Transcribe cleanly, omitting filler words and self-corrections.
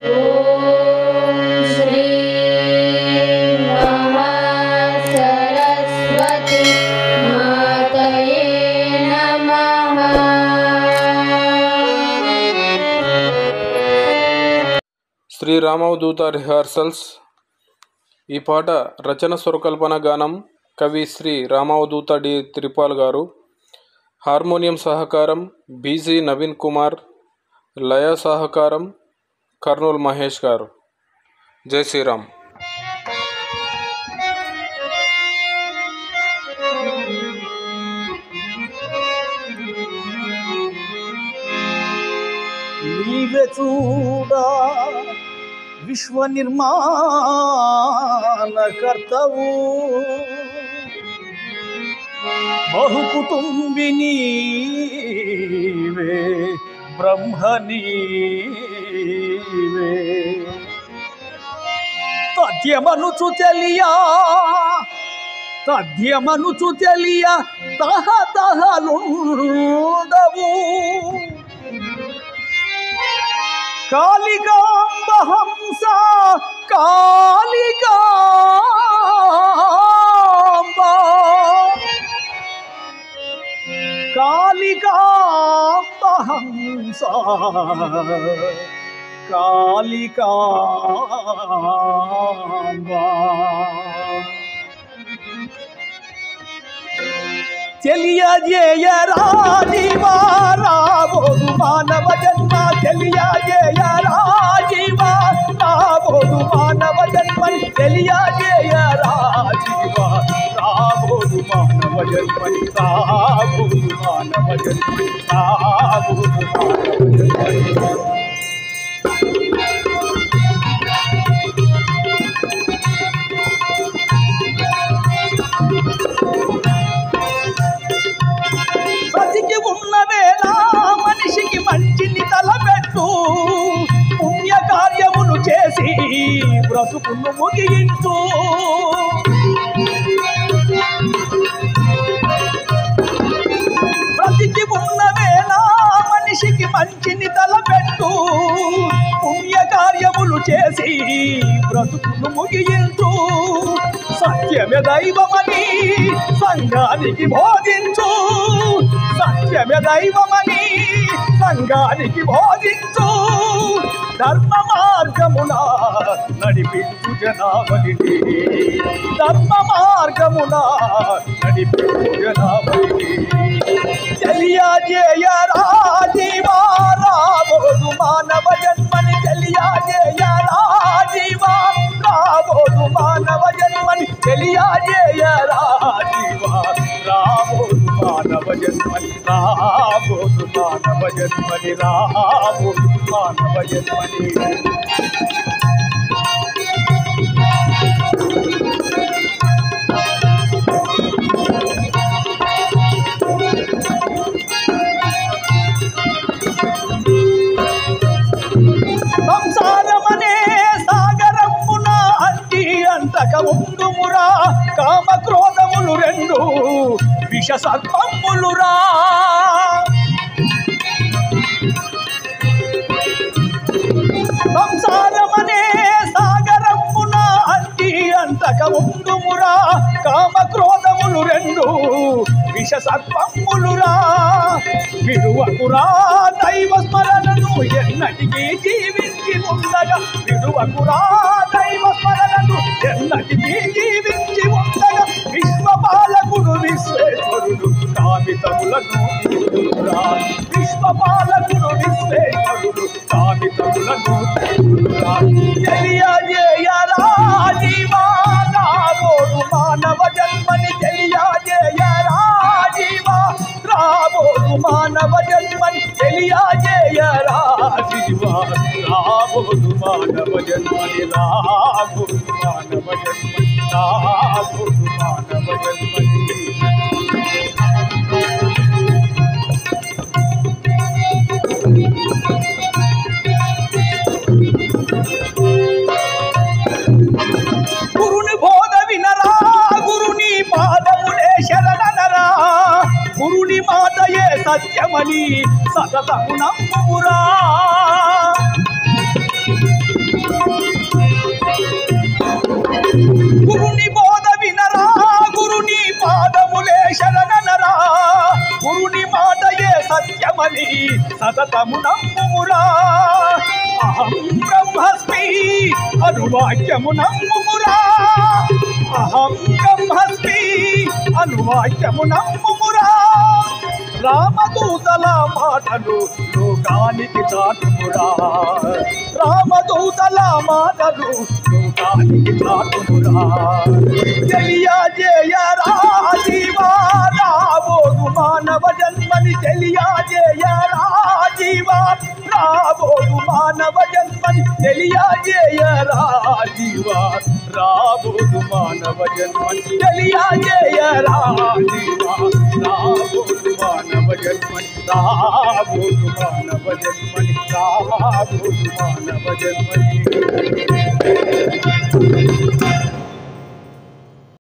ఓం శ్రీ మహాసరస్వతి మాతయే నమః. శ్రీ రామవదూత రిహార్సల్స్. ఈ పాట రచన స్వరకల్పన గానం కవి శ్రీ రామవదూత డి త్రిపాల్ గారు. హార్మోనియం సహకారం బీజీ నవీన్ కుమార్. లయ సహకారం కర్నూల్ మహేష్ గారు. జై శ్రీరామ్. నీవే చూడా విశ్వ నిర్మాణకర్తవు, బహుకుటుంబి నీవే, బ్రహ్మ నీవే. తథ్యమనుచు తెలియ తహతహలుండవు, కాళికాంబ హంస కాళికాంబ హంస కాళికాంబ. తెలియజేయరాజీవా రాబోదు మానవ జన్మ, తెలియజేయరాజీవా రాబోదు మానవ జన్మని, తెలియజేయరాజీవా రాబోదు మానవ జన్మని, రాబోదు మానవ జన్మని, రాబోదు మానవ జన్మని. బ్రతికి ఉన్న వేళ మనిషికి మంచిని తలపెట్టు, పుణ్య కార్యములు చేసి బ్రతుకును ముగించు. బ్రతికి ఉన్న వేళ మనిషికి మంచిని తలపెట్టు, పుణ్య కార్యములు చేసి బ్రతుకును ముగించు. సత్యమే దైవమని సంఘానికి బోధించు, సత్యమే దైవమని సంఘానికి బోధించు. ధర్మ మార్గమున నడిపించు జనావళిని, ధర్మ మార్గమున నడిపించు జనావళిని. తెలియజేయరాజీవా రాబోదు మానవ జన్మని, తెలియజేయరాజీవా రాబోదు మానవ జన్మని, తెలియజేయరాజీవా రాబోదు మానవ జన్మని, రాబోదు మానవ జన్మని, రాబోదు మానవ జన్మని. సంసారమనే సాగరమున అంటి అంతక ఉండుమురా, కామ క్రోధములు రెండు విష సర్పములురా. సంసారమనే సాగరమున అంటి అంతక ఉండుమురా, కామ క్రోధములు రెండు విష సర్పములురా. విడువకురా దైవ స్మరణను ఎన్నటికీ జీవించి ఉండగా, విడువకురా దైవ స్మరణను ఎన్నటికీ జీవించి ఉండగా. విశ్వపాలకుడు విశ్వేశ్వరుడు కామితములను తీరురా, విశ్వపాలకుడు విశ్వేశ్వరుడు కామితములను తీరురా. తెలియజేయరాజీవా రాబోదు మానవ జన్మని, తెలియజేయరాజీవా రాబోదు మానవ జన్మని, తెలియజేయరాజీవా రాబోదు మానవ జన్మని, రాబోదు మానవ జన్మని, రాబోదు మానవ జన్మని. గురుని బోధ వినరా, గురుని పాదములే శరణనరా, గురుని మాటయే సత్యమని సతతము నమ్మురా. సతతము నమ్ముమురా అహం బ్రహ్మస్మి అనువాక్యము నమ్ముమురా అహం బ్రహ్మస్మి అనువాక్యము నమ్ముమురా రామదూతల మాటలు లోకానికి చాటుమురా రామదూతల మాటలు లోకానికి చాటుమురా తెలియజేయరా జీవా రాబోదు మానవ జన్మని తెలియజేయరా జీవా రాబోదు మానవ జన్మని తెలియజేయరా జీవా రాబోదు మానవ జన్మని తెలియజేయరా జీవా రాబోదు మానవ జన్మని రాబోదు మానవ జన్మని రాబోదు మానవ జన్మని